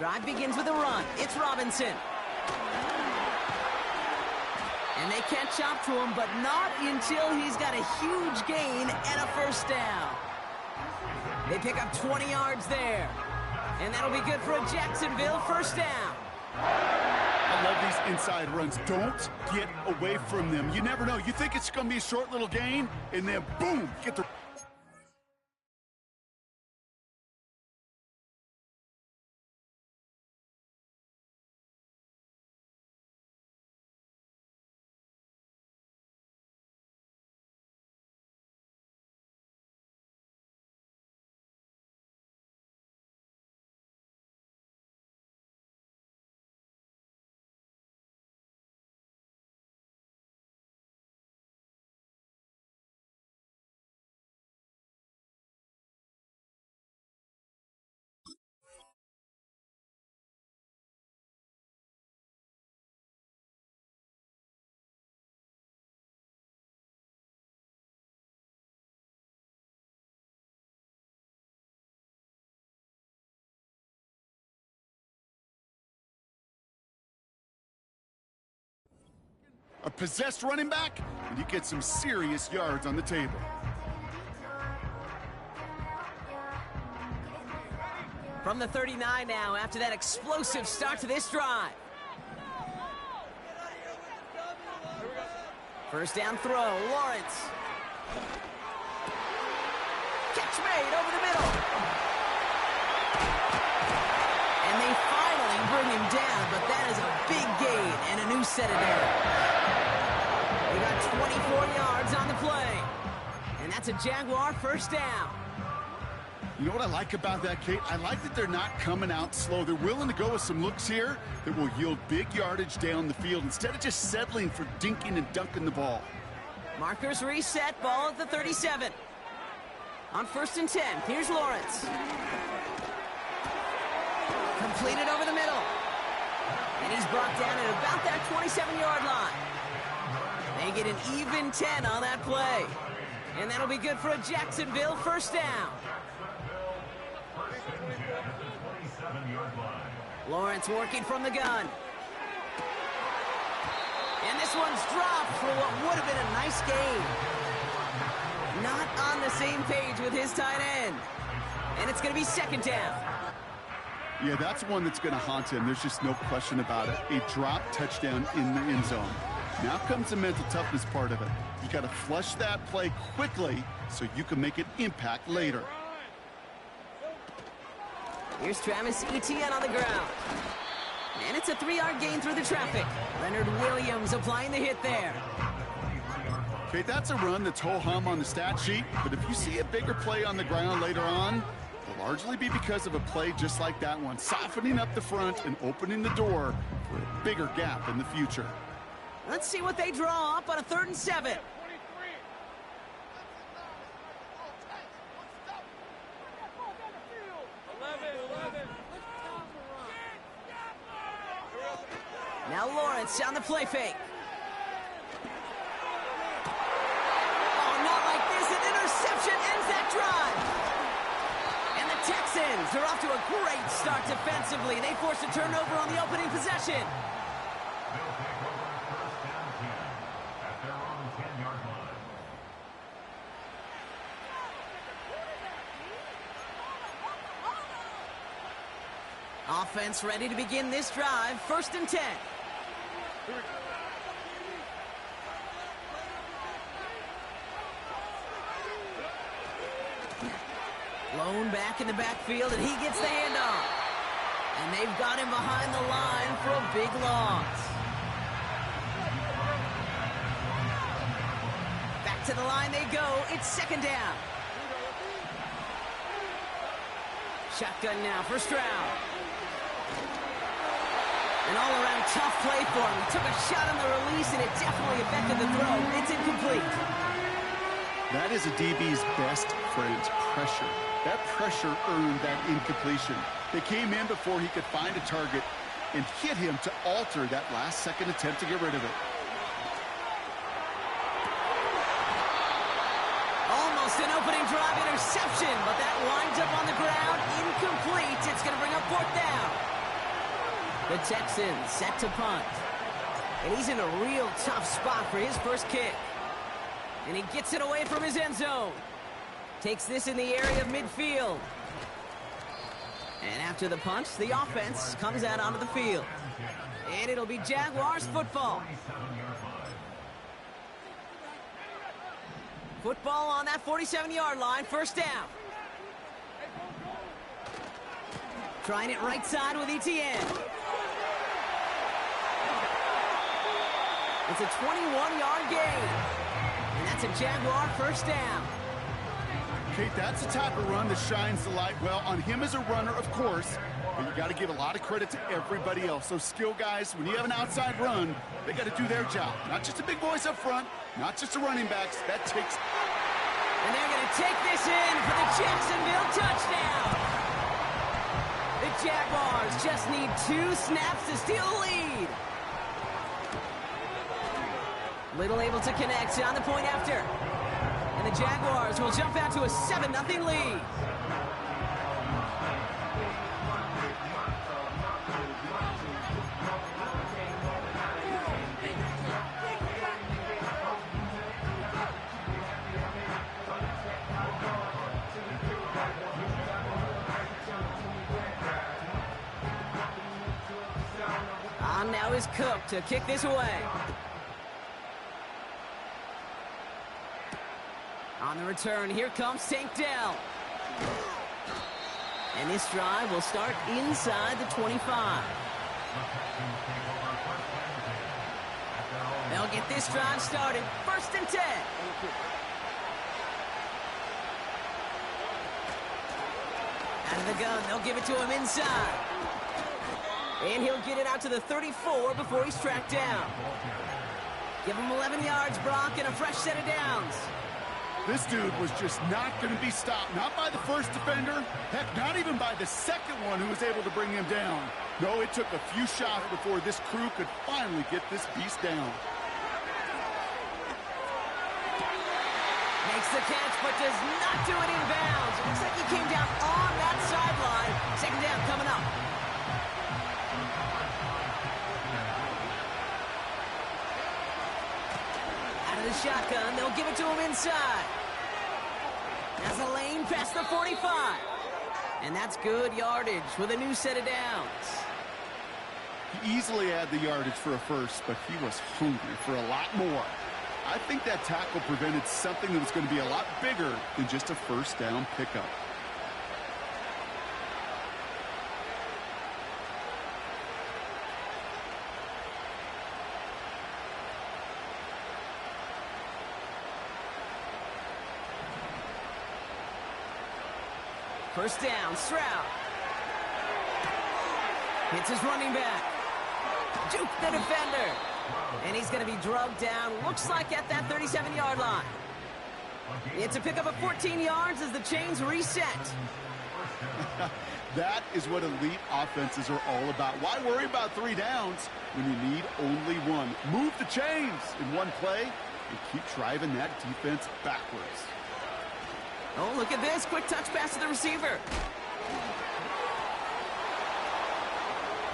Drive begins with a run. It's Robinson. And they catch up to him, but not until he's got a huge gain and a first down. They pick up 20 yards there. And that'll be good for a Jacksonville first down. I love these inside runs. Don't get away from them. You never know. You think it's going to be a short little gain, and then boom, get the... A possessed running back, and you get some serious yards on the table. From the 39 now, after that explosive start to this drive. First down throw, Lawrence. Catch made over the middle. And they finally bring him down, but that is a big gain and a new set of downs. They got 24 yards on the play. And that's a Jaguar first down. You know what I like about that, Kate? I like that they're not coming out slow. They're willing to go with some looks here that will yield big yardage down the field instead of just settling for dinking and dunking the ball. Markers reset, ball at the 37. On 1st and 10, here's Lawrence. Completed over the middle. And he's brought down at about that 27-yard line. They get an even 10 on that play. And that'll be good for a Jacksonville first down. Lawrence working from the gun. And this one's dropped for what would have been a nice gain. Not on the same page with his tight end. And it's going to be second down. Yeah, that's one that's going to haunt him. There's just no question about it. A drop touchdown in the end zone. Now comes the mental toughness part of it. You got to flush that play quickly so you can make an impact later. Here's Travis Etienne on the ground. And it's a 3-yard gain through the traffic. Leonard Williams applying the hit there. Okay, that's a run that's ho-hum on the stat sheet, but if you see a bigger play on the ground later on, it'll largely be because of a play just like that one, softening up the front and opening the door for a bigger gap in the future. Let's see what they draw up on a 3rd and 7. Now Lawrence on the play fake. Oh, not like this. An interception ends that drive. And the Texans are off to a great start defensively. They force a turnover on the opening possession. Offense ready to begin this drive. 1st and 10. Lone back in the backfield, and he gets the handoff. And they've got him behind the line for a big loss. Back to the line they go. It's 2nd down. Shotgun now for Stroud. An all-around tough play for him. He took a shot on the release, and it definitely affected the throw. It's incomplete. That is a DB's best friend, pressure. That pressure earned that incompletion. They came in before he could find a target and hit him to alter that last-second attempt to get rid of it. Almost an opening drive interception, but that winds up on the ground, incomplete. It's going to bring up 4th down. The Texans set to punt. And he's in a real tough spot for his first kick. And he gets it away from his end zone. Takes this in the area of midfield. And after the punt, the offense comes out onto the field. And it'll be Jaguars football. Football on that 47-yard line, first down. Trying it right side with ETN. It's a 21-yard gain. And that's a Jaguar first down. Kate, that's the type of run that shines the light well on him as a runner, of course, but you got to give a lot of credit to everybody else. Those skill guys, when you have an outside run, they got to do their job. Not just the big boys up front, not just the running backs. That takes... And they're going to take this in for the Jacksonville touchdown. The Jaguars just need 2 snaps to steal the lead. Little able to connect on the point after. And the Jaguars will jump out to a 7-0 lead. On now is Cook to kick this away. On the return, here comes Tank Dell. And this drive will start inside the 25. They'll get this drive started. 1st and 10. Out of the gun, they'll give it to him inside. And he'll get it out to the 34 before he's tracked down. Give him 11 yards, Brock, and a fresh set of downs. This dude was just not going to be stopped. Not by the first defender. Heck, not even by the second one who was able to bring him down. No, it took a few shots before this crew could finally get this beast down. Makes the catch, but does not do it in bounds. It looks like he came down on that sideline. 2nd down coming up. The shotgun, they'll give it to him inside. That's a lane past the 45. And that's good yardage with a new set of downs. He easily had the yardage for a first, but he was hungry for a lot more. I think that tackle prevented something that was going to be a lot bigger than just a first down pickup. First down, Stroud. Hits his running back. Juke the defender. And he's going to be drugged down, looks like at that 37-yard line. It's a pickup of 14 yards as the chains reset. That is what elite offenses are all about. Why worry about 3 downs when you need only 1? Move the chains in one play and keep driving that defense backwards. Oh, look at this. Quick touch pass to the receiver.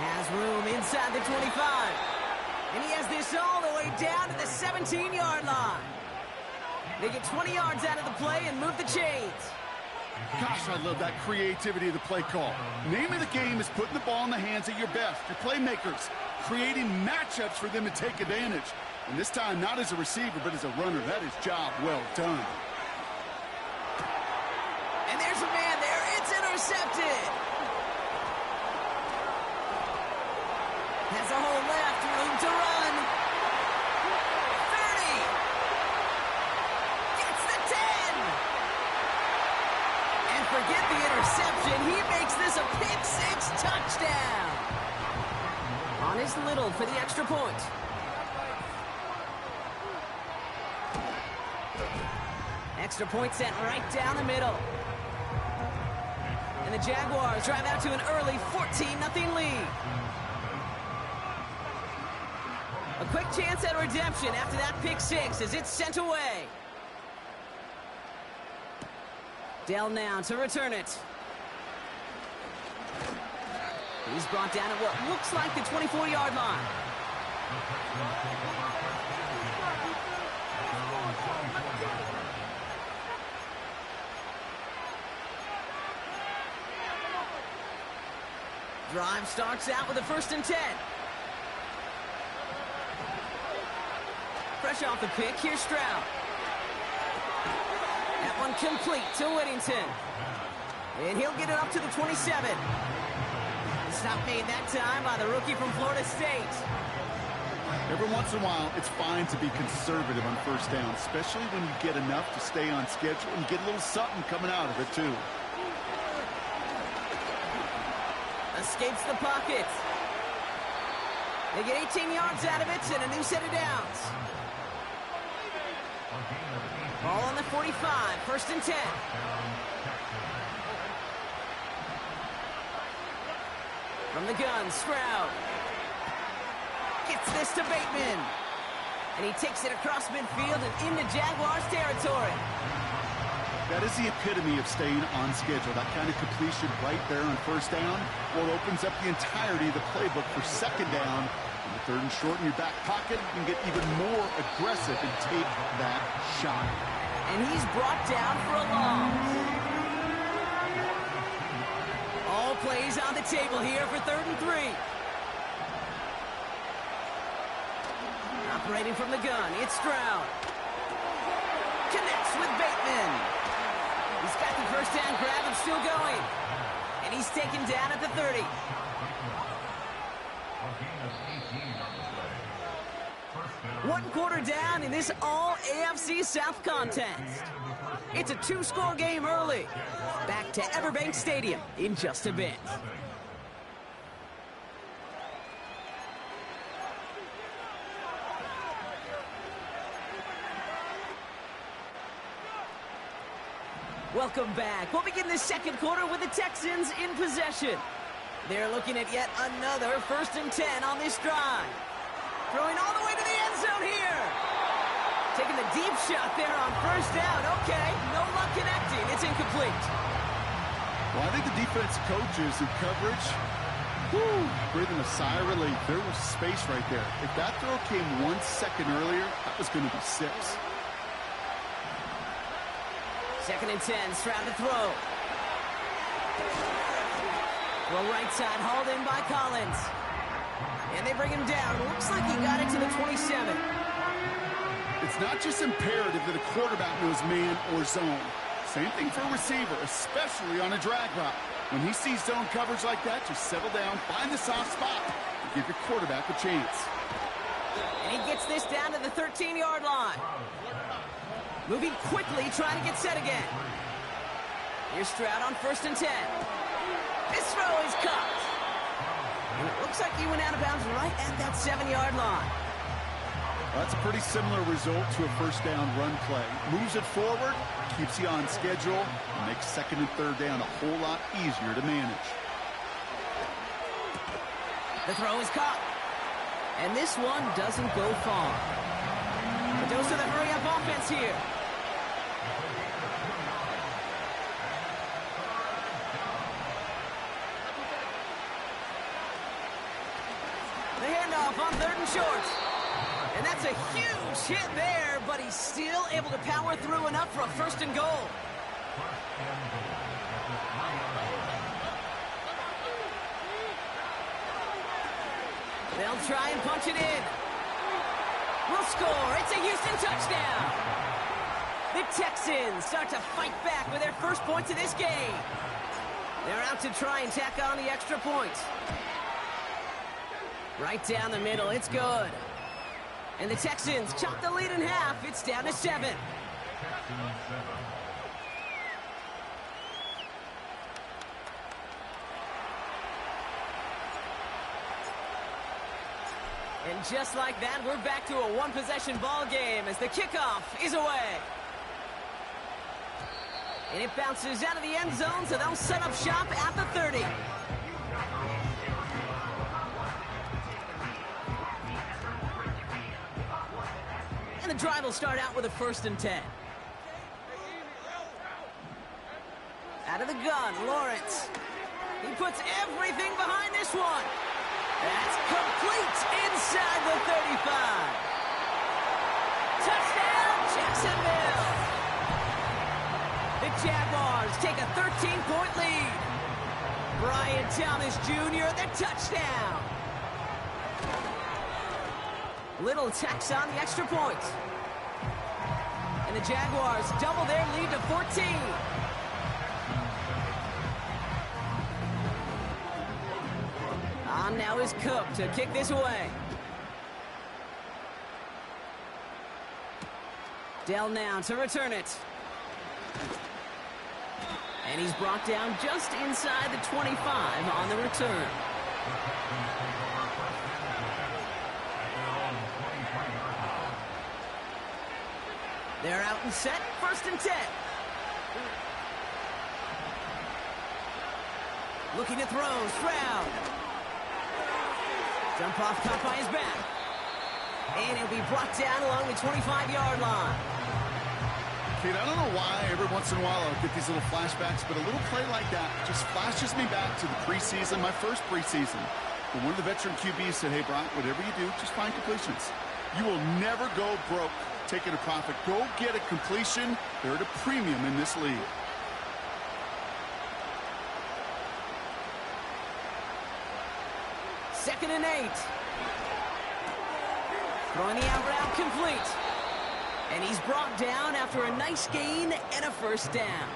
Has room inside the 25. And he has this all the way down to the 17-yard line. They get 20 yards out of the play and move the chains. Gosh, I love that creativity of the play call. Name of the game is putting the ball in the hands of your best, your playmakers, creating matchups for them to take advantage. And this time, not as a receiver, but as a runner. That is job well done. And there's a man there. It's intercepted. Has a hole left, room to run. 30. Gets the 10. And forget the interception. He makes this a pick-6 touchdown. On his little for the extra point. Extra point sent right down the middle. And the Jaguars drive out to an early 14-0 lead. A quick chance at redemption after that pick-6 as it's sent away. Dell now to return it. He's brought down at what looks like the 24-yard line. Drive starts out with a 1st and 10. Fresh off the pick, here's Stroud. That one complete to Whittington. And he'll get it up to the 27. Stop made that time by the rookie from Florida State. Every once in a while, it's fine to be conservative on 1st down, especially when you get enough to stay on schedule and get a little something coming out of it, too. Escapes the pocket. They get 18 yards out of it and a new set of downs. Ball on the 45, 1st and 10. From the gun, Stroud. Gets this to Bateman. And he takes it across midfield and into Jaguars territory. That is the epitome of staying on schedule. That kind of completion right there on 1st down. Well, it opens up the entirety of the playbook for 2nd down. On the 3rd and short in your back pocket, you can get even more aggressive and take that shot. And he's brought down for a loss. All plays on the table here for 3rd and 3. Operating from the gun, it's Stroud. Connects with Bateman. He's got the 1st down grab and still going. And he's taken down at the 30. One quarter down in this all-AFC South contest. It's a 2-score game early. Back to Everbank Stadium in just a bit. Welcome back. We'll begin the 2nd quarter with the Texans in possession. They're looking at yet another 1st and 10 on this drive. Throwing all the way to the end zone here. Taking the deep shot there on 1st down. Okay, no luck connecting. It's incomplete. Well, I think the defense coaches in coverage, breathing a sigh of relief. There was space right there. If that throw came 1 second earlier, that was going to be 6. 2nd and 10, Stroud to throw. Well, right side hauled in by Collins. And they bring him down. Looks like he got it to the 27. It's not just imperative that a quarterback knows man or zone. Same thing for a receiver, especially on a drag route. When he sees zone coverage like that, just settle down, find the soft spot, and give your quarterback a chance. And he gets this down to the 13-yard line. Moving quickly, trying to get set again. Here's Stroud on 1st and 10. This throw is caught. And it looks like he went out of bounds right at that 7-yard line. Well, that's a pretty similar result to a 1st down run play. Moves it forward, keeps you on schedule, and makes 2nd and 3rd down a whole lot easier to manage. The throw is caught. And this one doesn't go far. But those are the hurry-up offense here. The handoff on 3rd and short. And that's a huge hit there, but he's still able to power through enough for a 1st and goal. They'll try and punch it in. Will score. It's a Houston touchdown. The Texans start to fight back with their first points of this game. They're out to try and tack on the extra point. Right down the middle, it's good. And the Texans chop the lead in half. It's down to 7. And just like that, we're back to a one-possession ball game as the kickoff is away. And it bounces out of the end zone, so they'll set up shop at the 30. And the drive will start out with a 1st and 10. Out of the gun, Lawrence. He puts everything behind this one. That's complete inside the 35. Touchdown, Jacksonville. The Jaguars take a 13-point lead. Brian Thomas Jr., the touchdown. Little tacks on the extra point. And the Jaguars double their lead to 14. On now is Cook to kick this away. Dell now to return it. And he's brought down just inside the 25 on the return. They're out and set, 1st and 10. Looking to throw, Stroud. Jump off caught by his back. And he'll be brought down along the 25-yard line. Kate, I don't know why every once in a while I'll get these little flashbacks, but a little play like that just flashes me back to the preseason, my first preseason. But one of the veteran QBs said, hey, Brock, whatever you do, just find completions. You will never go broke taking a profit. Go get a completion. They're at a premium in this league. Second and 8. Throwing the out route complete. And he's brought down after a nice gain and a 1st down.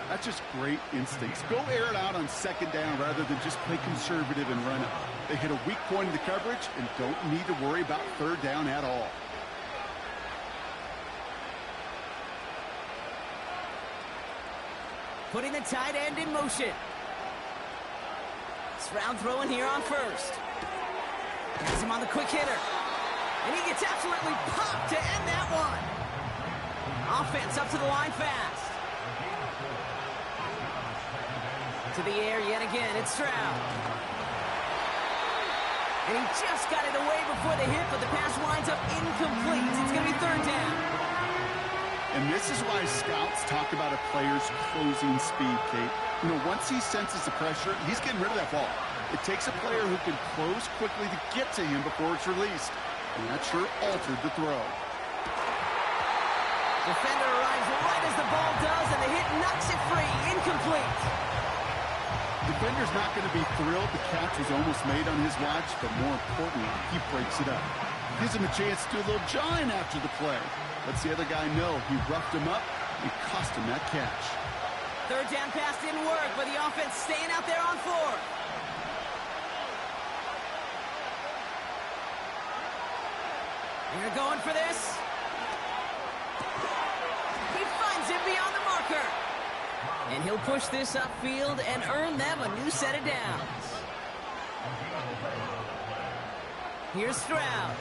That's just great instincts. Go air it out on 2nd down rather than just play conservative and run it. They hit a weak point in the coverage and don't need to worry about 3rd down at all. Putting the tight end in motion. Stroud throwing here on 1st. Has him on the quick hitter. And he gets absolutely popped to end that one. Offense up to the line fast. To the air yet again, it's Stroud. And he just got it away before the hit, but the pass winds up incomplete. It's going to be 3rd down. And this is why scouts talk about a player's closing speed, Kate. You know, once he senses the pressure, he's getting rid of that ball. It takes a player who can close quickly to get to him before it's released. And that sure altered the throw. Defender arrives right as the ball does, and the hit knocks it free. Incomplete. Defender's not going to be thrilled the catch was almost made on his watch, but more importantly, he breaks it up. Gives him a chance to do a little jawing after the play. Lets the other guy know he roughed him up and cost him that catch. 3rd down pass didn't work, but the offense staying out there on 4th. They're going for this. He finds it beyond the marker. And he'll push this upfield and earn them a new set of downs. Here's Stroud.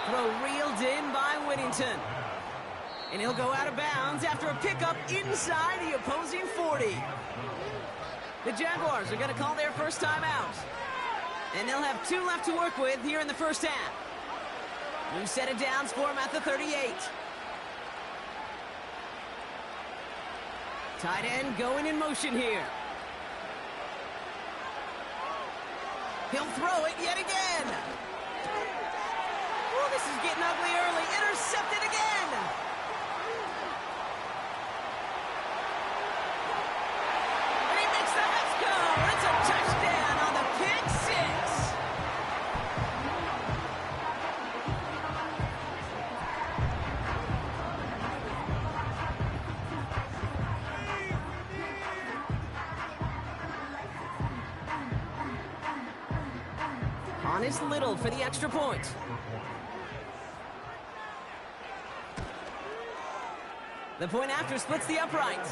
Throw reeled in by Whittington. And he'll go out of bounds after a pickup inside the opposing 40. The Jaguars are going to call their first time out. And they'll have 2 left to work with here in the 1st half. New set of downs for him at the 38. Tight end going in motion here. He'll throw it yet again. Oh, this is getting ugly early. Intercepted again. And he makes the let's go. It's a touchdown on the pick 6. On is Little for the extra point. The point after splits the uprights.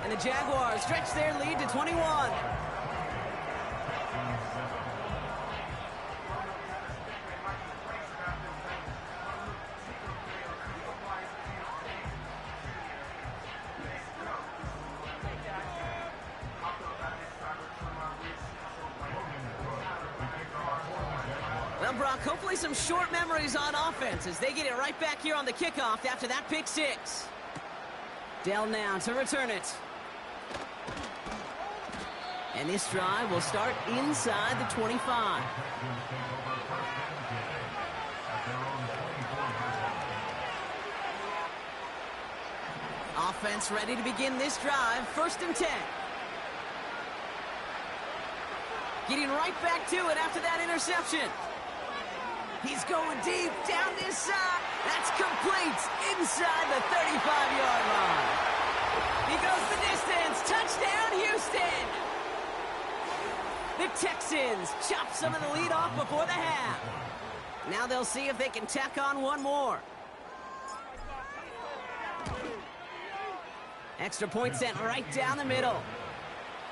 And the Jaguars stretch their lead to 21. Well, Brock, hopefully some short memories on offense as they get it right back here on the kickoff after that pick 6. Dell now to return it. And this drive will start inside the 25. Offense ready to begin this drive. 1st and 10. Getting right back to it after that interception. He's going deep down this side. That's complete inside the 35-yard line. He goes the distance. Touchdown, Houston. The Texans chop some of the lead off before the half. Now they'll see if they can tack on one more. Extra point sent right down the middle.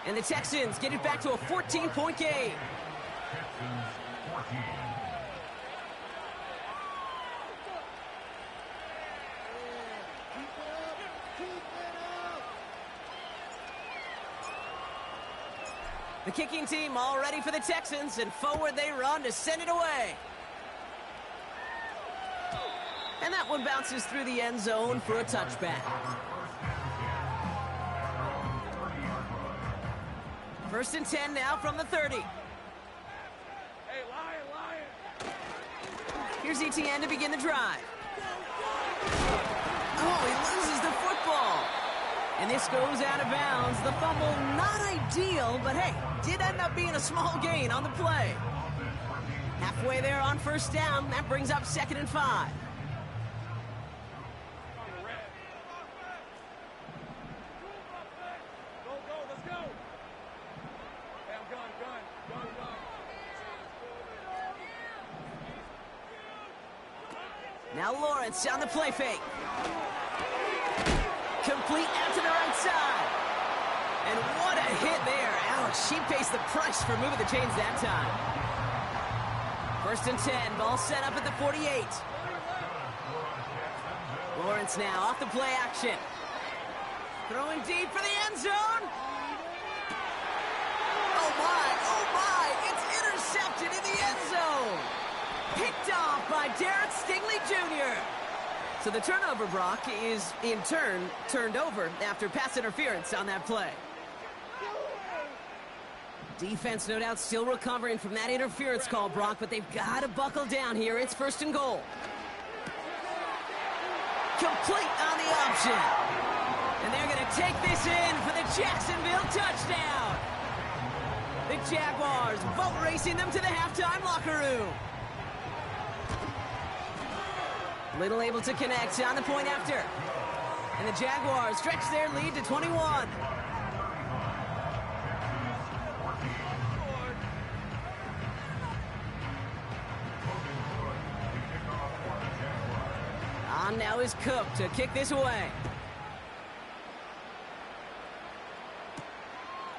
And the Texans get it back to a 14-point game. The kicking team all ready for the Texans, and forward they run to send it away. And that one bounces through the end zone for a touchback. 1st and 10 now from the 30. Hey, Lion! Here's ETN to begin the drive. Oh, he loses the football. And this goes out of bounds. The fumble, not ideal, but hey, did end up being a small gain on the play. Halfway there on 1st down. That brings up 2nd and 5. Now Lawrence on the play fake. Complete out to the right side. And what a hit there. Ouch, she pays the price for moving the chains that time. 1st and 10, ball set up at the 48. Lawrence now off the play action. Throwing deep for the end zone. Oh my, it's intercepted in the end zone. Picked off by Derek Stingley Jr. So the turnover, Brock, is in turn turned over after pass interference on that play. Defense, no doubt, still recovering from that interference call, Brock, but they've got to buckle down here. It's 1st and goal. Complete on the option. And they're going to take this in for the Jacksonville touchdown. The Jaguars boat racing them to the halftime locker room. Little able to connect on the point after. And the Jaguars stretch their lead to 21. On now is Cook to kick this away.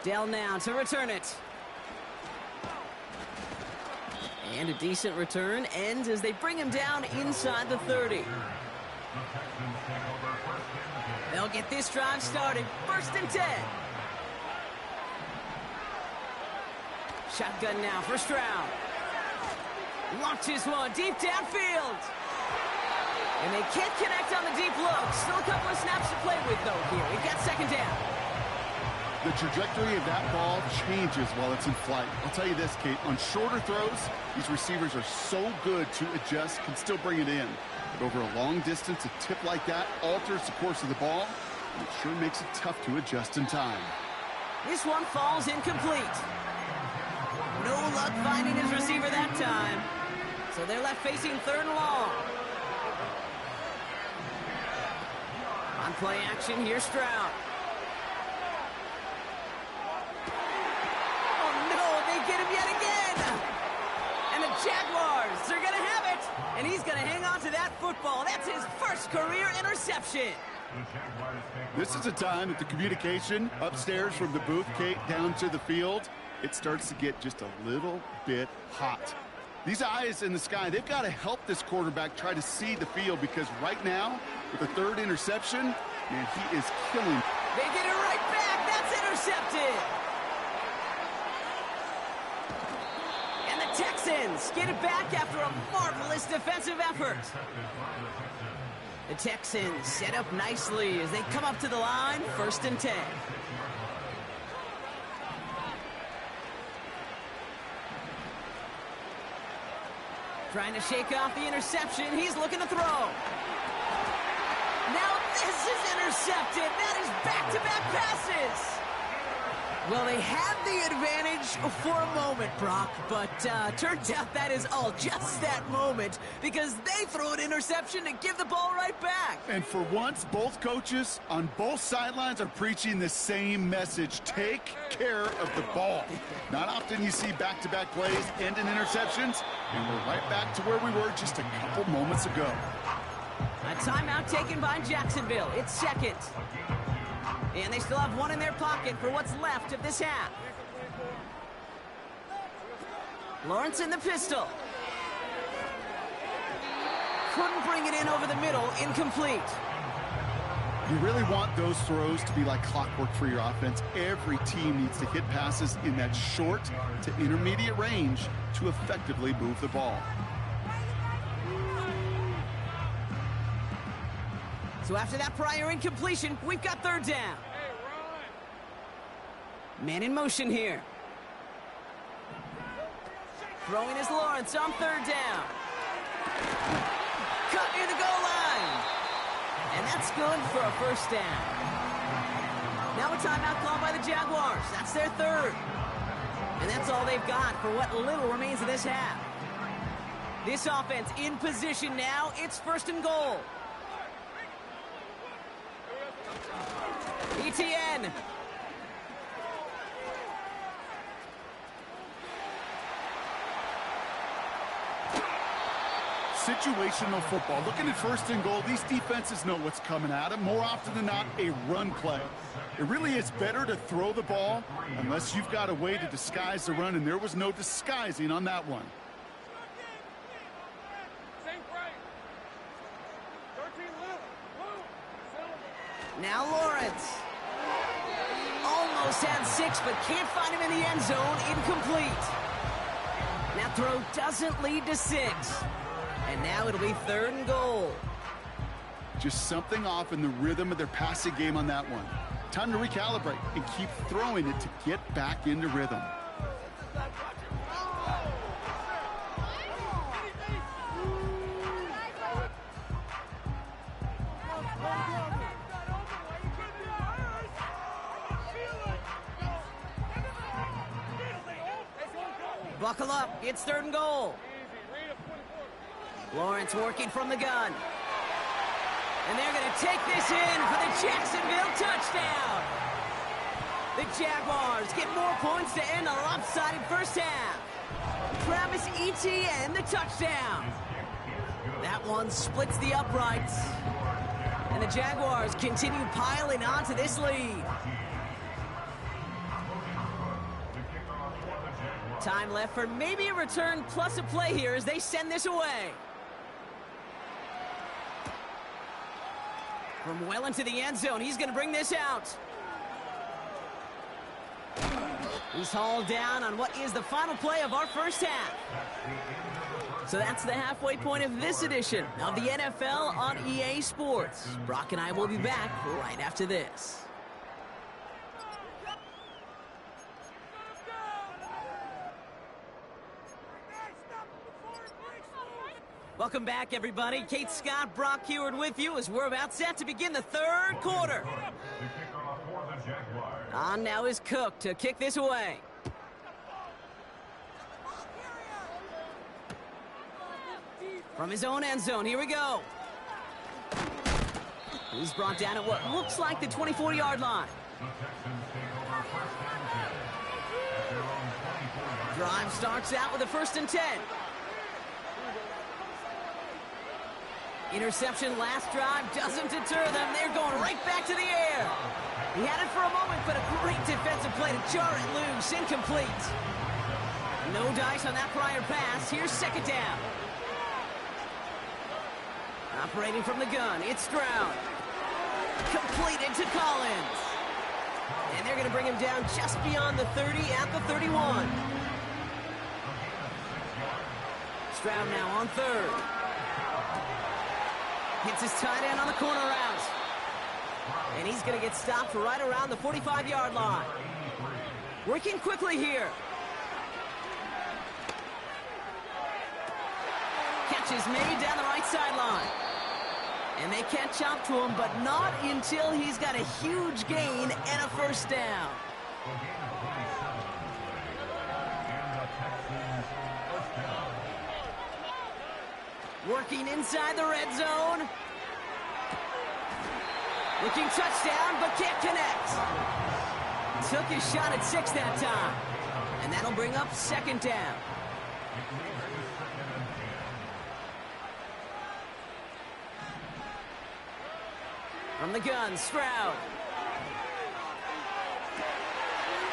Dell now to return it. And a decent return ends as they bring him down inside the 30. They'll get this drive started. 1st and 10. Shotgun now, 1st round. Launches one deep downfield. And they can't connect on the deep look. Still a couple of snaps to play with, though, here. We've got 2nd down. The trajectory of that ball changes while it's in flight. I'll tell you this, Kate, on shorter throws, these receivers are so good to adjust, can still bring it in. But over a long distance, a tip like that alters the course of the ball, and it sure makes it tough to adjust in time. This one falls incomplete. No luck finding his receiver that time. So they're left facing 3rd and long. On play action, here's Stroud. Get him yet again. And the Jaguars are going to have it. And he's going to hang on to that football. That's his 1st career interception. This is a time that the communication upstairs from the booth, Kate, down to the field, it starts to get just a little bit hot. These eyes in the sky, they've got to help this quarterback try to see the field, because right now, with the 3rd interception, man, he is killing. They get it right back. That's intercepted. Texans get it back after a marvelous defensive effort. The Texans set up nicely as they come up to the line, 1st and 10. Trying to shake off the interception. He's looking to throw. Now this is intercepted. That is back-to-back passes. Well, they had the advantage for a moment, Brock, but turns out that is all just that moment because they throw an interception to give the ball right back. And for once, both coaches on both sidelines are preaching the same message. Take care of the ball. Not often you see back-to-back plays end in interceptions, and we're right back to where we were just a couple moments ago. A timeout taken by Jacksonville. It's 2nd. And they still have one in their pocket for what's left of this half. Lawrence in the pistol. Couldn't bring it in over the middle. Incomplete. You really want those throws to be like clockwork for your offense. Every team needs to hit passes in that short to intermediate range to effectively move the ball. So after that prior incompletion, we've got 3rd down. Man in motion here. Throwing is Lawrence on 3rd down. Cut near the goal line. And that's good for a 1st down. Now a timeout called by the Jaguars. That's their 3rd. And that's all they've got for what little remains of this half. This offense in position now. It's 1st and goal. ETN. Situational football. Looking at 1st and goal, these defenses know what's coming at them. More often than not, a run play. It really is better to throw the ball unless you've got a way to disguise the run, and there was no disguising on that one. Now Lawrence. Almost had 6, but can't find him in the end zone. Incomplete. That throw doesn't lead to 6. And now it'll be 3rd and goal. Just something off in the rhythm of their passing game on that one. Time to recalibrate and keep throwing it to get back into rhythm. Buckle up. It's 3rd and goal. Lawrence working from the gun. And they're going to take this in for the Jacksonville touchdown. The Jaguars get more points to end a lopsided 1st half. Travis Etienne, the touchdown. That one splits the uprights. And the Jaguars continue piling onto this lead. Time left for maybe a return plus a play here as they send this away. From well into the end zone, he's going to bring this out. He's hauled down on what is the final play of our 1st half. So that's the halfway point of this edition of the NFL on EA Sports. Brock and I will be back right after this. Welcome back, everybody. Kate Scott, Brock Heward with you as we're about set to begin the 3rd quarter. On now is Cook to kick this away. From his own end zone, here we go. He's brought down at what looks like the 24-yard line. Drive starts out with a 1st and 10. Interception last drive doesn't deter them. They're going right back to the air. He had it for a moment, but a great defensive play to jar it loose. Incomplete. No dice on that prior pass. Here's 2nd down. Operating from the gun, it's Stroud. Completed to Collins. And they're going to bring him down just beyond the 30 at the 31. Stroud now on 3rd. Hits his tight end on the corner route. And he's going to get stopped right around the 45-yard line. Working quickly here. Catch is made down the right sideline. And they catch up to him, but not until he's got a huge gain and a first down. Working inside the red zone. Looking touchdown, but can't connect. Took his shot at 6 that time. And that'll bring up second down. From the gun, Stroud.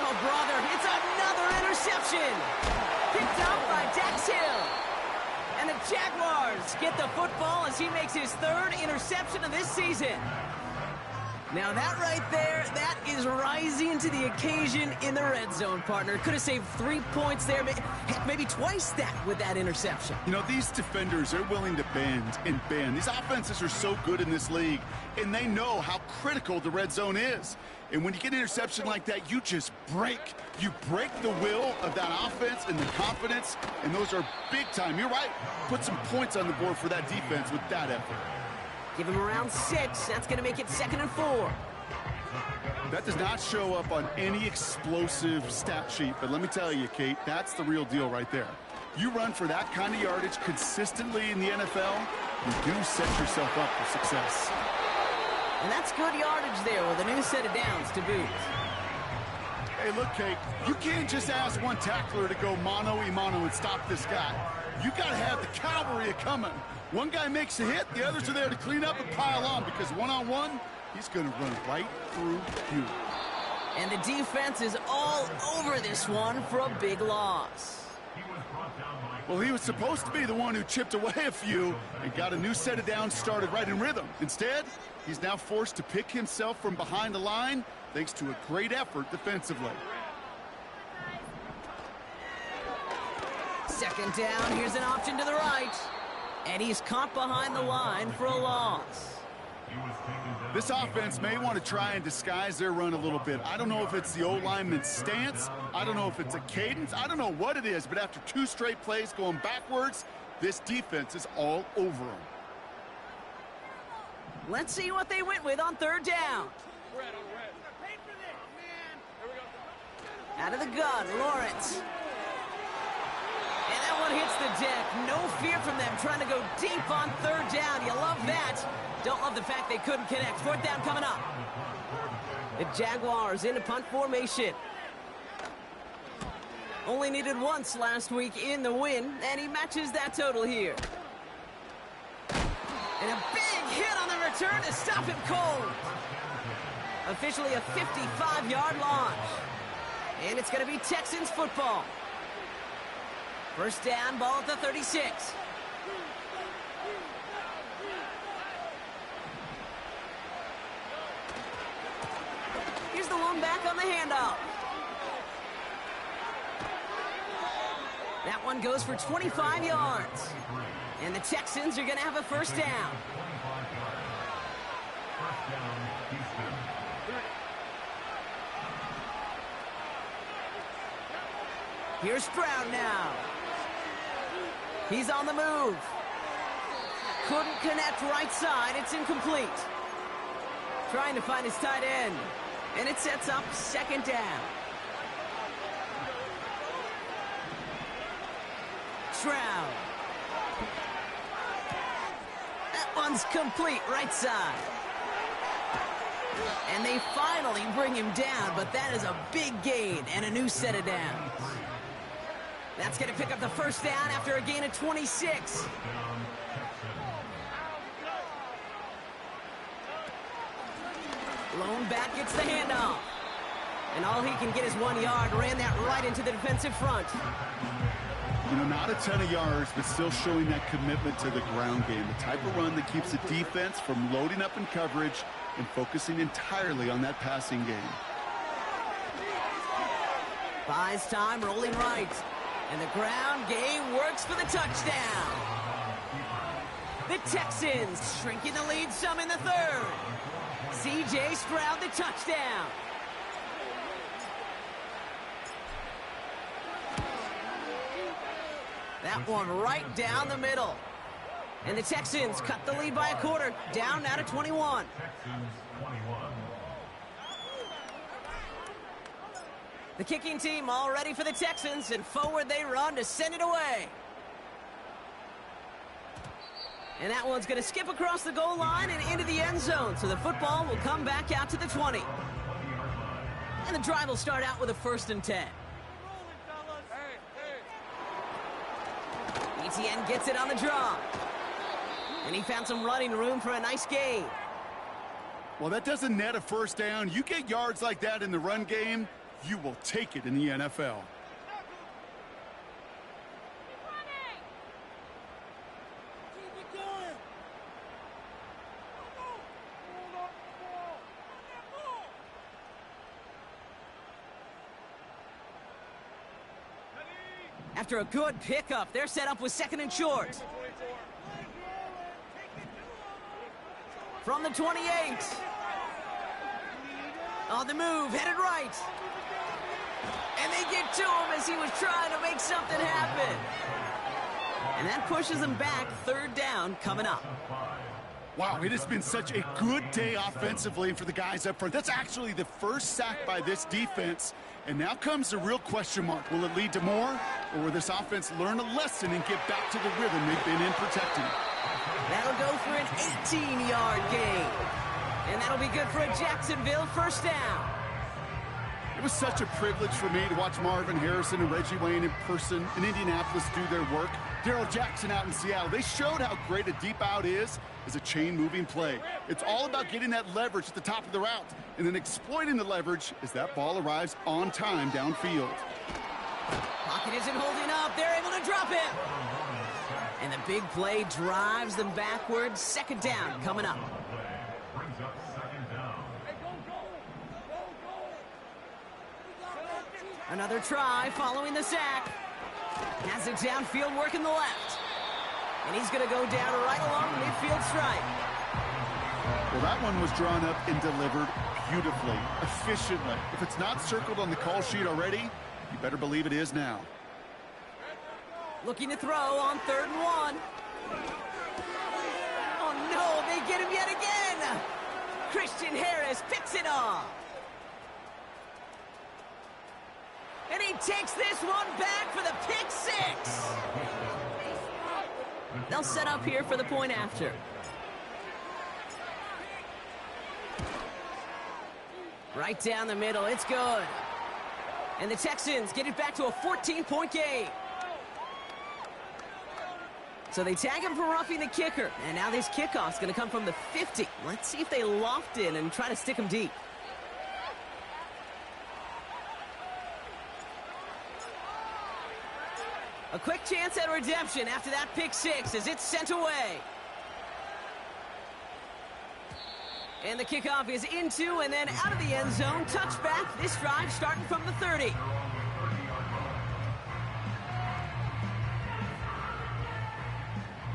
Oh, brother, it's another interception. Picked up by Dax Hill. And the Jaguars get the football as he makes his 3rd interception of this season. Now that right there, that is rising to the occasion in the red zone, partner. Could have saved 3 points there, maybe twice that with that interception. You know, these defenders are willing to bend and bend. These offenses are so good in this league, and they know how critical the red zone is. And when you get an interception like that, you just break. You break the will of that offense and the confidence, and those are big time. You're right. Put some points on the board for that defense with that effort. Give him around 6. That's going to make it 2nd and 4. That does not show up on any explosive stat sheet, but let me tell you, Kate, that's the real deal right there. You run for that kind of yardage consistently in the NFL, you do set yourself up for success. And that's good yardage there with a new set of downs to boot. Hey, look, Kate, you can't just ask one tackler to go mano-a-mano and stop this guy. You got to have the cavalry coming. One guy makes a hit, the others are there to clean up and pile on, because one-on-one, he's going to run right through you. And the defense is all over this one for a big loss. Well, he was supposed to be the one who chipped away a few and got a new set of downs started right in rhythm. Instead, he's now forced to pick himself from behind the line thanks to a great effort defensively. 2nd down, here's an option to the right. And he's caught behind the line for a loss. This offense may want to try and disguise their run a little bit. I don't know if it's the O-lineman's stance. I don't know if it's a cadence. I don't know what it is, but after 2 straight plays going backwards, this defense is all over them. Let's see what they went with on 3rd down. Out of the gun, Lawrence. And that one hits the deck. No fear from them trying to go deep on 3rd down. You love that. Don't love the fact they couldn't connect. 4th down coming up. The Jaguars into punt formation. Only needed once last week in the win, and he matches that total here. And a big hit on the return to stop him cold. Officially a 55-yard launch. And it's going to be Texans football. 1st down, ball at the 36. Here's the one back on the handoff. That one goes for 25 yards. And the Texans are going to have a 1st down. Here's Stroud now. He's on the move. Couldn't connect right side. It's incomplete. Trying to find his tight end. And it sets up 2nd down. Stroud. That one's complete right side. And they finally bring him down, but that is a big gain and a new set of downs. That's going to pick up the 1st down after a gain of 26. Lone back gets the handoff. And all he can get is 1 yard. Ran that right into the defensive front. You know, not a ton of yards, but still showing that commitment to the ground game. The type of run that keeps the defense from loading up in coverage and focusing entirely on that passing game. Buys time, rolling right. And the ground game works for the touchdown. The Texans shrinking the lead some in the third. C.J. Stroud the touchdown. That one right down the middle. And the Texans cut the lead by a quarter, down now to 21. The kicking team all ready for the Texans, and forward they run to send it away. And that one's going to skip across the goal line and into the end zone, so the football will come back out to the 20. And the drive will start out with a 1st and 10. ETN gets it on the draw. And he found some running room for a nice gain. Well, that doesn't net a 1st down. You get yards like that in the run game, you will take it in the NFL. After a good pickup, they're set up with 2nd and short. From the 28. On the move, headed right. And they get to him as he was trying to make something happen. And that pushes them back, 3rd down coming up. Wow, it has been such a good day offensively for the guys up front. That's actually the 1st sack by this defense. And now comes the real question mark. Will it lead to more? Or will this offense learn a lesson and get back to the rhythm they've been in protecting? That'll go for an 18-yard gain. And that'll be good for a Jacksonville 1st down. It was such a privilege for me to watch Marvin Harrison and Reggie Wayne in person in Indianapolis do their work. Darrell Jackson out in Seattle. They showed how great a deep out is as a chain-moving play. It's all about getting that leverage at the top of the route and then exploiting the leverage as that ball arrives on time downfield. Pocket isn't holding up. They're able to drop it. And the big play drives them backwards. 2nd down coming up. Another try following the sack. Has it downfield working the left. And he's going to go down right along the midfield stripe. Well, that one was drawn up and delivered beautifully, efficiently. If it's not circled on the call sheet already, you better believe it is now. Looking to throw on 3rd and 1. Oh, no, they get him yet again. Christian Harris picks it off. And he takes this one back for the pick 6. They'll set up here for the point after. Right down the middle, it's good. And the Texans get it back to a 14-point game. So they tag him for roughing the kicker. And now this kickoff's going to come from the 50. Let's see if they loft in and try to stick him deep. A quick chance at redemption after that pick 6 as it's sent away. And the kickoff is into and then out of the end zone. Touchback. This drive starting from the 30.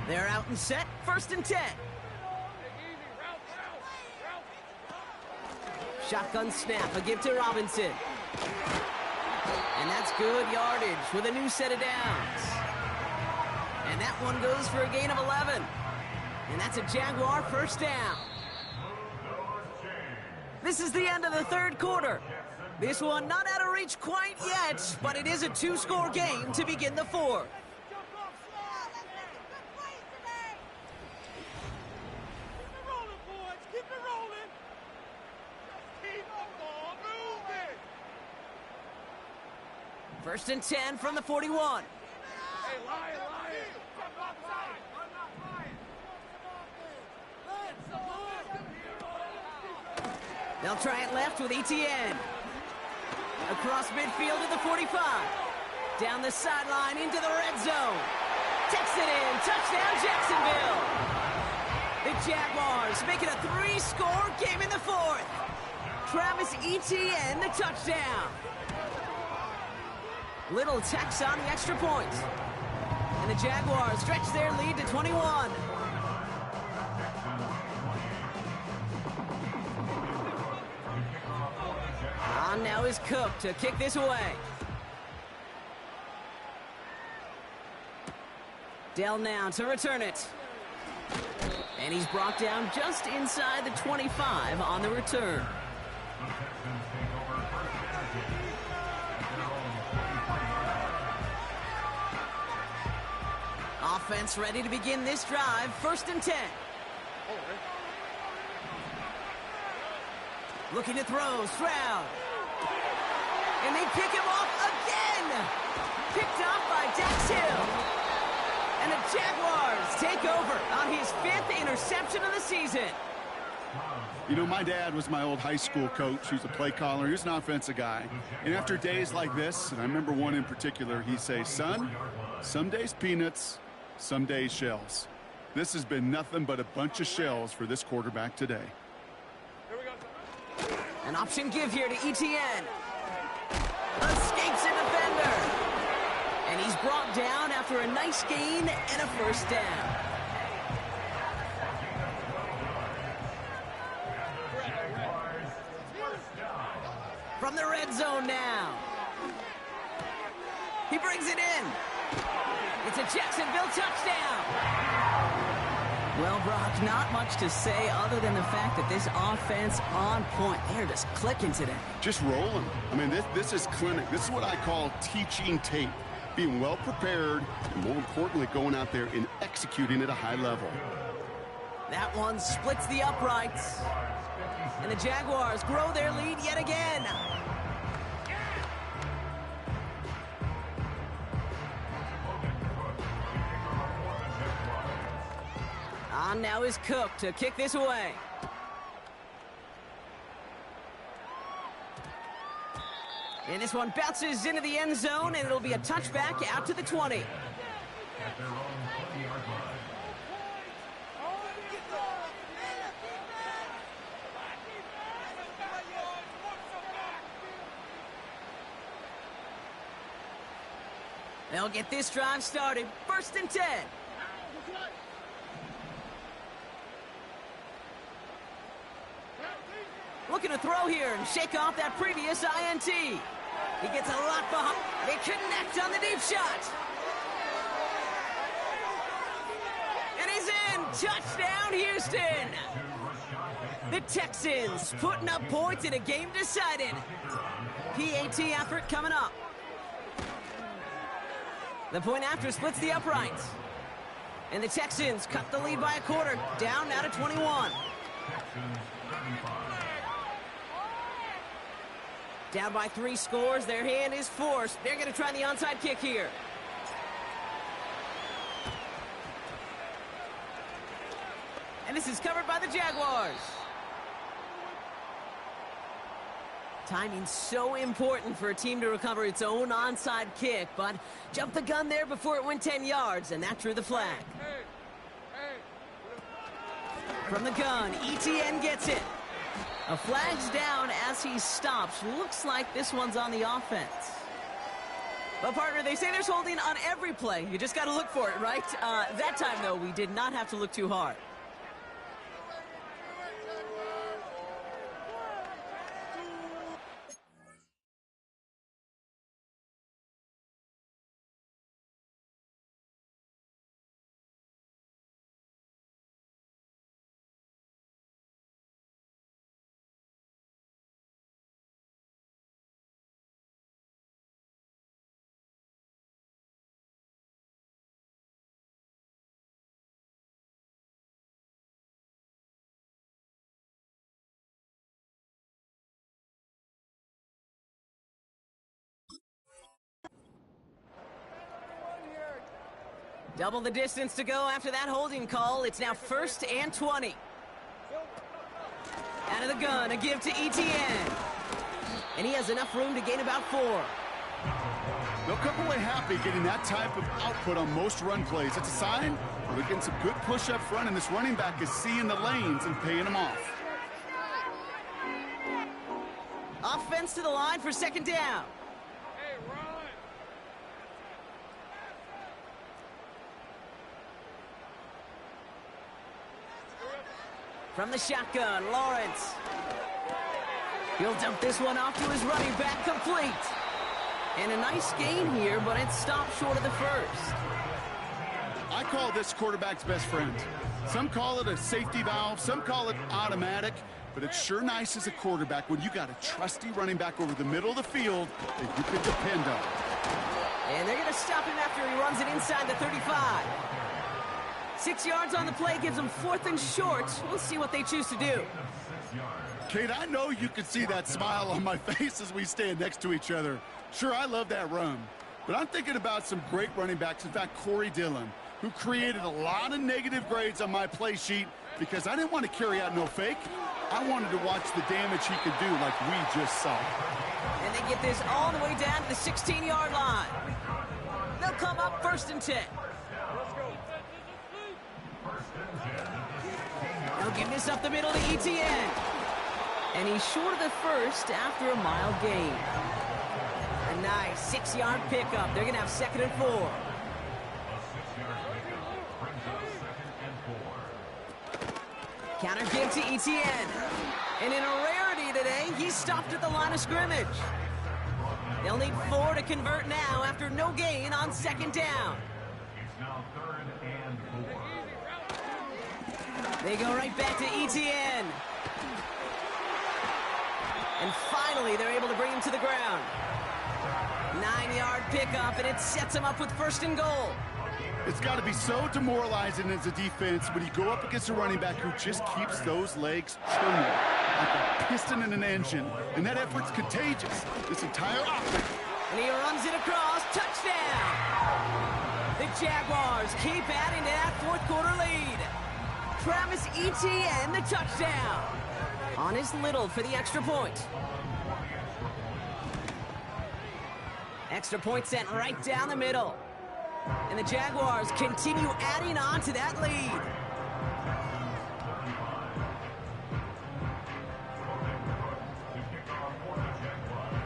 They're out and set. 1st and 10. Shotgun snap. A give to Robinson. And that's good yardage with a new set of downs. And that one goes for a gain of 11. And that's a Jaguar 1st down. This is the end of the 3rd quarter. This one not out of reach quite yet, but it is a 2-score game to begin the 4th. First and 10 from the 41. They'll try it left with ETN. Across midfield to the 45. Down the sideline into the red zone. Takes it in. Touchdown, Jacksonville. The Jaguars make it a 3-score game in the 4th. Travis Etienne, the touchdown. Little Tex on the extra point. And the Jaguars stretch their lead to 21. On now is Cook to kick this away. Dell now to return it. And he's brought down just inside the 25 on the return. Offense ready to begin this drive. 1st and 10. Looking to throw. Stroud. And they pick him off again. Picked off by Dax Hill. And the Jaguars take over on his 5th interception of the season. You know, my dad was my old high school coach. He was a play caller. He was an offensive guy. And after days like this, and I remember one in particular, he'd say, son, some days peanuts, some days shells. This has been nothing but a bunch of shells for this quarterback today. An option give here to ETN. Escapes a defender. And he's brought down after a nice gain and a 1st down. From the red zone now. He brings it in. It's a Jacksonville touchdown. Well, Brock, not much to say other than the fact that this offense on point. They're just clicking today. Just rolling. I mean, this is clinic. This is what I call teaching tape. Being well prepared, and more importantly, going out there and executing at a high level. That one splits the uprights. And the Jaguars grow their lead yet again. On now is Cook to kick this away. And this one bounces into the end zone, and it'll be a touchback out to the 20. They'll get this drive started. 1st and 10. Looking to throw here and shake off that previous INT. He gets a lot behind. They connect on the deep shot. And he's in. Touchdown, Houston. The Texans putting up points in a game decided. PAT effort coming up. The point after splits the uprights. And the Texans cut the lead by a quarter. Down now to 21. Down by 3 scores. Their hand is forced. They're going to try the onside kick here. And this is covered by the Jaguars. Timing's so important for a team to recover its own onside kick, but jumped the gun there before it went 10 yards, and that drew the flag. From the gun, ETN gets it. A flag's down as he stops. Looks like this one's on the offense. Well, partner, they say there's holding on every play. You just got to look for it, right? That time, though, we did not have to look too hard. Double the distance to go after that holding call. It's now 1st and 20. Out of the gun, a give to ETN. And he has enough room to gain about 4. They'll come away happy getting that type of output on most run plays. It's a sign they're getting some good push up front, and this running back is seeing the lanes and paying them off. Offense to the line for 2nd down. From the shotgun, Lawrence. He'll dump this one off to his running back, complete. And a nice gain here, but it stopped short of the first. I call this quarterback's best friend. Some call it a safety valve, some call it automatic, but it's sure nice as a quarterback when you got a trusty running back over the middle of the field that you can depend on. And they're going to stop him after he runs it inside the 35. 6 yards on the play gives them 4th and short. We'll see what they choose to do. Kate, I know you can see that smile on my face as we stand next to each other. Sure, I love that run, but I'm thinking about some great running backs. In fact, Corey Dillon, who created a lot of negative grades on my play sheet because I didn't want to carry out no fake. I wanted to watch the damage he could do like we just saw. And they get this all the way down to the 16-yard line. They'll come up 1st and 10. They'll give this up the middle to ETN. And he's short of the first after a mile gain. A nice 6-yard pickup. They're going to have 2nd and 4. Counter give to ETN. And in a rarity today, he's stopped at the line of scrimmage. They'll need 4 to convert now after no gain on 2nd down. It's now 3rd and 4. They go right back to ETN. And finally, they're able to bring him to the ground. 9-yard pickup, and it sets him up with 1st and goal. It's got to be so demoralizing as a defense when you go up against a running back who just keeps those legs churning like a piston in an engine. And that effort's contagious. This entire offense. And he runs it across. Touchdown! The Jaguars keep adding to that 4th quarter lead. Travis Etienne, the touchdown. On his Little for the extra point. Extra point sent right down the middle. And the Jaguars continue adding on to that lead.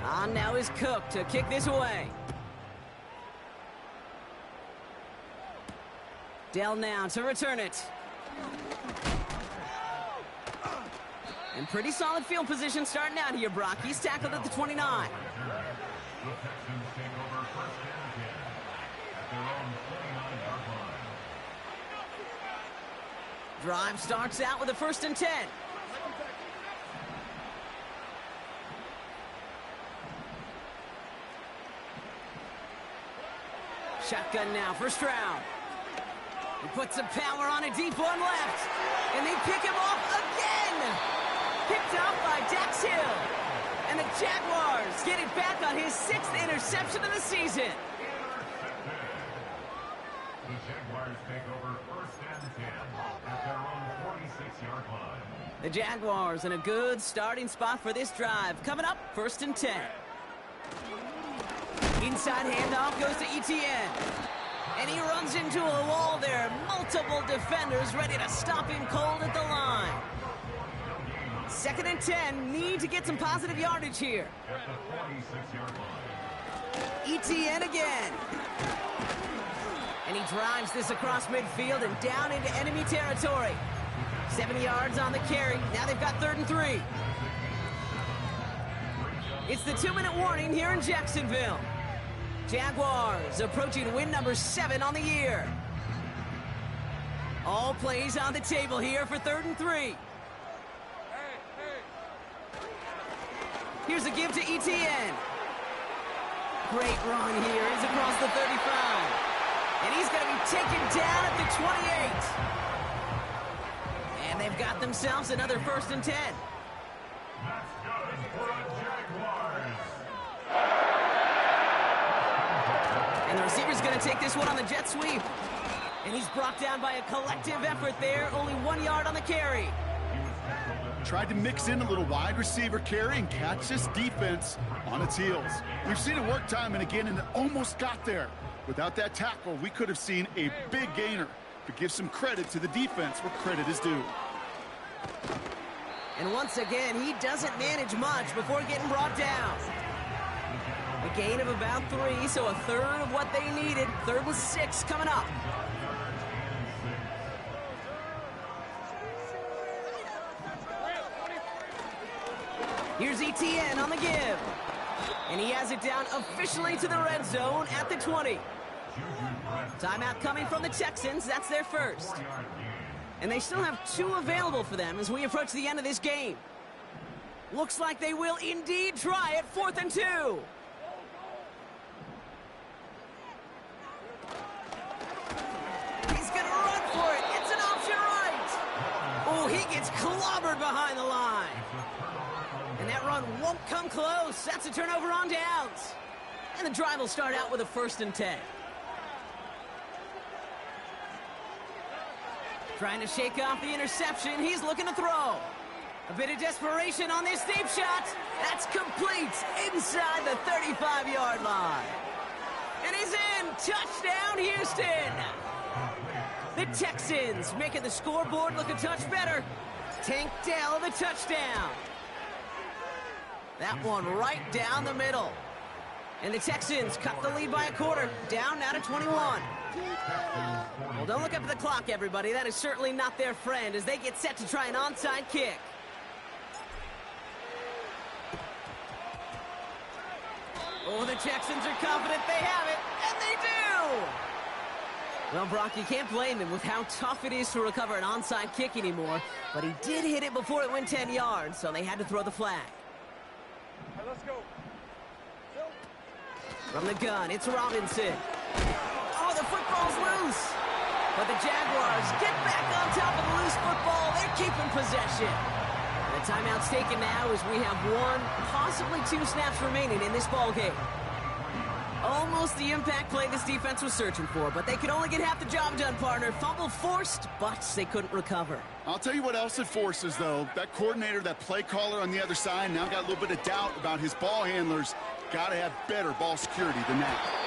On now is Cook to kick this away. Dell now to return it. And pretty solid field position starting out here, Brock. He's tackled at the 29. The Texans take over 1st and 10 at their own 29-yard line. Drive starts out with a 1st and 10. Shotgun now, 1st round. He puts some power on a deep one left. And they pick him off again. Picked off by Dax Hill. And the Jaguars get it back on his 6th interception of the season. The Jaguars take over 1st and 10 at their own 46-yard line. The Jaguars in a good starting spot for this drive. Coming up, 1st and 10. Inside handoff goes to ETN. And he runs into a wall there. Multiple defenders ready to stop him cold at the line. 2nd and 10. Need to get some positive yardage here. At the 46-yard line. ETN again. And he drives this across midfield and down into enemy territory. 7 yards on the carry. Now they've got 3rd and 3. It's the 2-minute warning here in Jacksonville. Jaguars approaching win number 7 on the year. All plays on the table here for 3rd and 3. Here's a give to ETN. Great run here. He's across the 35. And he's going to be taken down at the 28. And they've got themselves another 1st and 10. That's good for the Jaguars. And the receiver's going to take this one on the jet sweep. And he's brought down by a collective effort there. Only 1 yard on the carry. Tried to mix in a little wide receiver carry and catch this defense on its heels. We've seen it work time and again, and it almost got there. Without that tackle, we could have seen a big gainer. But give some credit to the defense where credit is due. And once again, he doesn't manage much before getting brought down. A gain of about 3, so a 1/3 of what they needed. 3rd and 6 coming up. Here's ETN on the give. And he has it down officially to the red zone at the 20. Timeout coming from the Texans. That's their first. And they still have 2 available for them as we approach the end of this game. Looks like they will indeed try it. 4th and 2. He's going to run for it. It's an option right. Oh, he gets clobbered behind the line. And that run won't come close. That's a turnover on downs. And the drive will start out with a 1st and 10. Trying to shake off the interception. He's looking to throw. A bit of desperation on this deep shot. That's complete inside the 35-yard line. And he's in. Touchdown, Houston. The Texans making the scoreboard look a touch better. Tank Dell the touchdown. That one right down the middle. And the Texans cut the lead by a quarter. Down now to 21. Well, don't look up at the clock, everybody. That is certainly not their friend as they get set to try an onside kick. Oh, the Texans are confident they have it, and they do! Well, Brock, you can't blame him with how tough it is to recover an onside kick anymore, but he did hit it before it went 10 yards, so they had to throw the flag. All right, let's go. From the gun, it's Robinson. Oh, the football's loose. But the Jaguars get back on top of the loose football. They're keeping possession. The timeout's taken now as we have 1, possibly 2 snaps remaining in this ball game. Almost the impact play this defense was searching for, but they could only get half the job done, partner. Fumble forced, but they couldn't recover. I'll tell you what else it forces, though. That coordinator, that play caller on the other side, now got a little bit of doubt about his ball handlers. Got to have better ball security than that.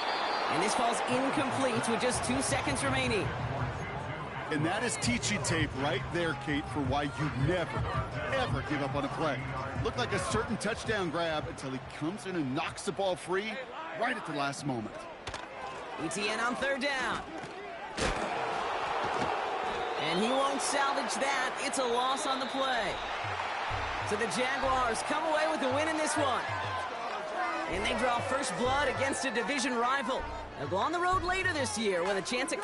And this ball's incomplete with just 2 seconds remaining. And that is teaching tape right there, Kate, for why you never, ever give up on a play. Looked like a certain touchdown grab until he comes in and knocks the ball free right at the last moment. ETN on 3rd down. And he won't salvage that. It's a loss on the play. So the Jaguars come away with a win in this one. And they draw first blood against a division rival. They'll go on the road later this year with a chance at